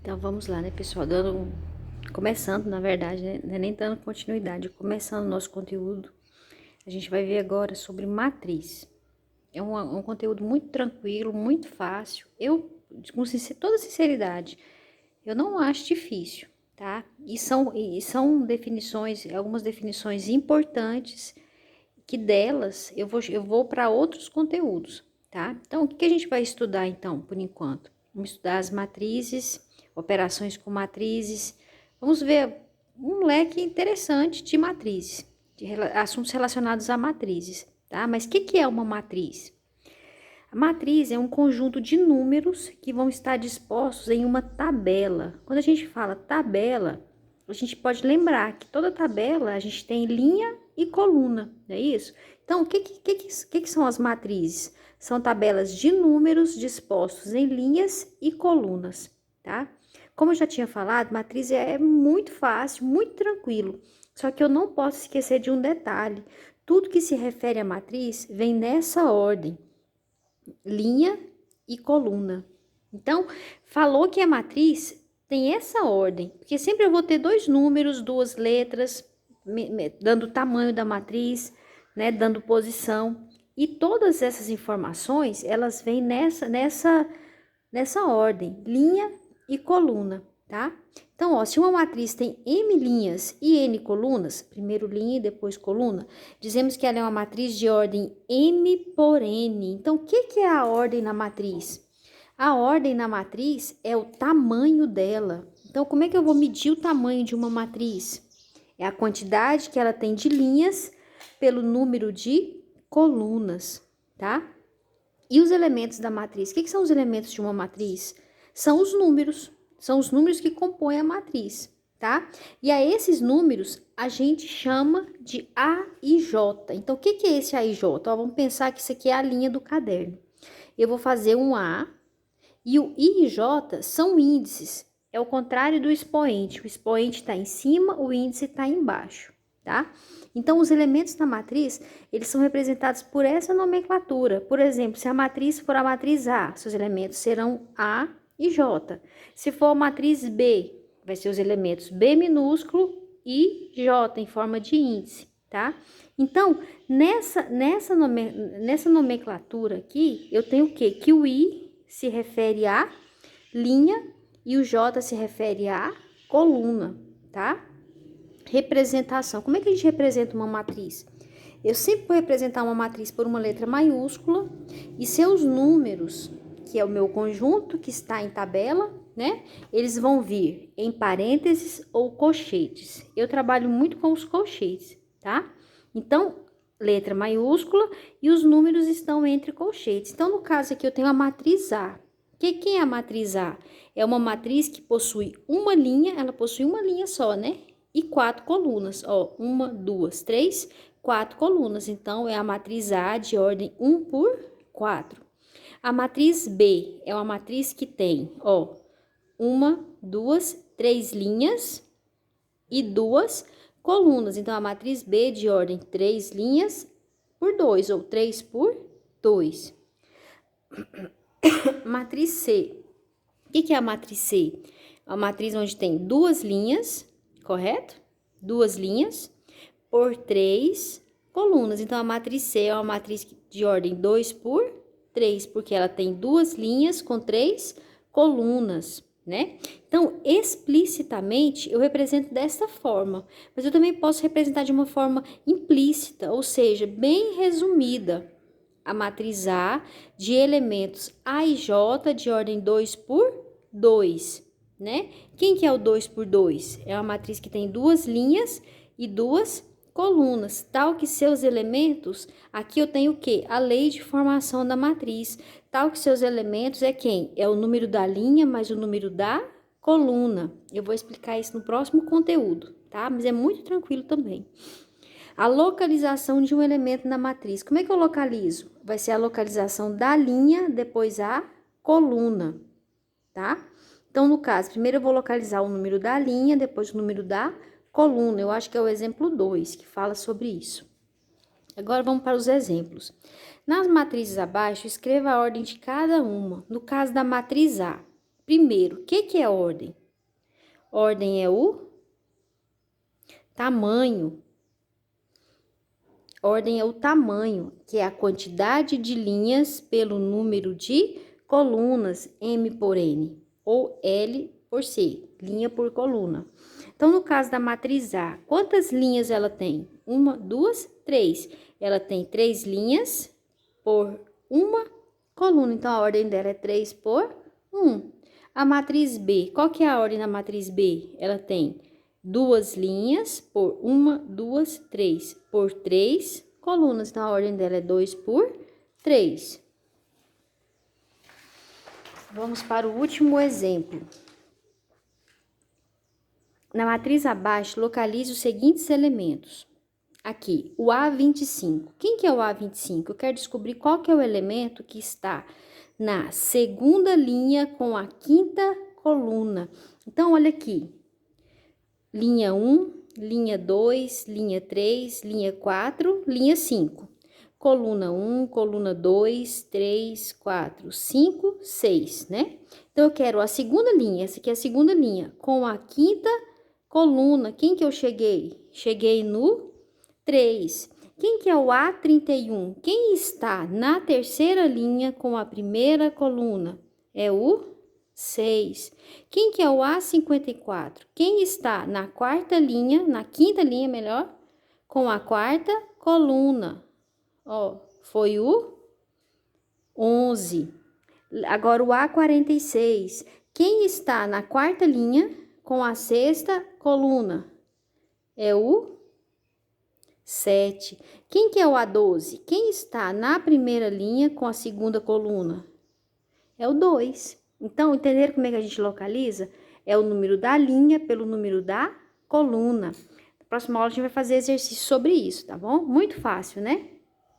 Então vamos lá, né, pessoal? Começando, na verdade, né? Não é nem dando continuidade, começando o nosso conteúdo. A gente vai ver agora sobre matriz. É um conteúdo muito tranquilo, muito fácil. Com toda sinceridade, eu não acho difícil, tá? E são definições, algumas definições importantes, que delas eu vou para outros conteúdos, tá? Então, o que a gente vai estudar, então, por enquanto? Vamos estudar as matrizes, operações com matrizes. Vamos ver um leque interessante de matrizes, assuntos relacionados a matrizes, tá? Mas o que é uma matriz? A matriz é um conjunto de números que vão estar dispostos em uma tabela. Quando a gente fala tabela, a gente pode lembrar que toda tabela a gente tem linha e coluna, não é isso? Então, o que são as matrizes? São tabelas de números dispostos em linhas e colunas, tá? Como eu já tinha falado, matriz é muito fácil, muito tranquilo. Só que eu não posso esquecer de um detalhe. Tudo que se refere à matriz vem nessa ordem: linha e coluna. Então, falou que a matriz tem essa ordem, porque sempre eu vou ter dois números, duas letras, dando o tamanho da matriz, né, dando posição. E todas essas informações, elas vêm nessa ordem, linha e coluna, tá? Então, ó, se uma matriz tem m linhas e n colunas, primeiro linha e depois coluna, dizemos que ela é uma matriz de ordem m por n. Então, o que é a ordem na matriz? A ordem na matriz é o tamanho dela. Então, como é que eu vou medir o tamanho de uma matriz? É a quantidade que ela tem de linhas pelo número de colunas, tá? E os elementos da matriz? O que são os elementos de uma matriz? São os números que compõem a matriz, tá? E a esses números a gente chama de A e J. Então, o que é esse A e J? Ó, vamos pensar que isso aqui é a linha do caderno. Eu vou fazer um A e o I e J são índices. É o contrário do expoente. O expoente está em cima, o índice está embaixo, tá? Então, os elementos da matriz, eles são representados por essa nomenclatura. Por exemplo, se a matriz for a matriz A, seus elementos serão A e J. Se for a matriz B, vai ser os elementos B minúsculo e J, em forma de índice, tá? Então, nessa nomenclatura aqui, eu tenho o quê? Que o I se refere a linha e o J se refere a coluna, tá? Representação. Como é que a gente representa uma matriz? Eu sempre vou representar uma matriz por uma letra maiúscula e seus números, que é o meu conjunto que está em tabela, né? Eles vão vir em parênteses ou colchetes. Eu trabalho muito com os colchetes, tá? Então, letra maiúscula e os números estão entre colchetes. Então, no caso aqui, eu tenho a matriz A. Quem é a matriz A? É uma matriz que possui uma linha, ela possui uma linha só, né? E 4 colunas, ó, 1, 2, 3, 4 colunas. Então, é a matriz A de ordem 1 por 4. A matriz B é uma matriz que tem, ó, 1, 2, 3 linhas e 2 colunas. Então, a matriz B de ordem 3 linhas por 2, ou 3 por 2. Matriz C. O que é a matriz C? É uma matriz onde tem duas linhas, correto? Duas linhas por 3 colunas. Então, a matriz C é uma matriz de ordem 2 por 3, porque ela tem duas linhas com 3 colunas, né? Então, explicitamente, eu represento dessa forma, mas eu também posso representar de uma forma implícita, ou seja, bem resumida. A matriz A de elementos A e J de ordem 2 por 2, né? Quem que é o 2 por 2? É uma matriz que tem duas linhas e duas colunas, tal que seus elementos, aqui eu tenho o quê? A lei de formação da matriz, tal que seus elementos é quem? É o número da linha mais o número da coluna. Eu vou explicar isso no próximo conteúdo, tá? Mas é muito tranquilo também. A localização de um elemento na matriz. Como é que eu localizo? Vai ser a localização da linha, depois a coluna, tá? Então, no caso, primeiro eu vou localizar o número da linha, depois o número da coluna. Eu acho que é o exemplo 2 que fala sobre isso. Agora vamos para os exemplos. Nas matrizes abaixo, escreva a ordem de cada uma. No caso da matriz A, Primeiro, o que é ordem? Ordem é o tamanho. Ordem é o tamanho, que é a quantidade de linhas pelo número de colunas, M por N, ou L por C, linha por coluna. Então, no caso da matriz A, quantas linhas ela tem? 1, 2, 3. Ela tem 3 linhas por uma coluna, então a ordem dela é 3 por 1. A matriz B, qual que é a ordem da matriz B? Ela tem 2 linhas por 1, 2, 3, por 3 colunas, então a ordem dela é 2 por 3. Vamos para o último exemplo. Na matriz abaixo, localize os seguintes elementos. Aqui, o A25. Quem que é o A25? Eu quero descobrir qual que é o elemento que está na segunda linha com a quinta coluna. Então, olha aqui. Linha 1, linha 2, linha 3, linha 4, linha 5. Coluna 1, coluna 2, 3, 4, 5, 6, né? Então, eu quero a segunda linha, essa aqui é a segunda linha, com a quinta coluna. Quem que eu cheguei? Cheguei no 3. Quem que é o A31? Quem está na terceira linha com a primeira coluna? É o 6. Quem que é o A54? Quem está na quarta linha, na quinta linha, melhor, com a quarta coluna? Ó, foi o 11. Agora o A46. Quem está na quarta linha com a sexta coluna? É o 7. Quem que é o A12? Quem está na primeira linha com a segunda coluna? É o 2. Então, entenderam como é que a gente localiza? É o número da linha pelo número da coluna. Na próxima aula a gente vai fazer exercício sobre isso, tá bom? Muito fácil, né?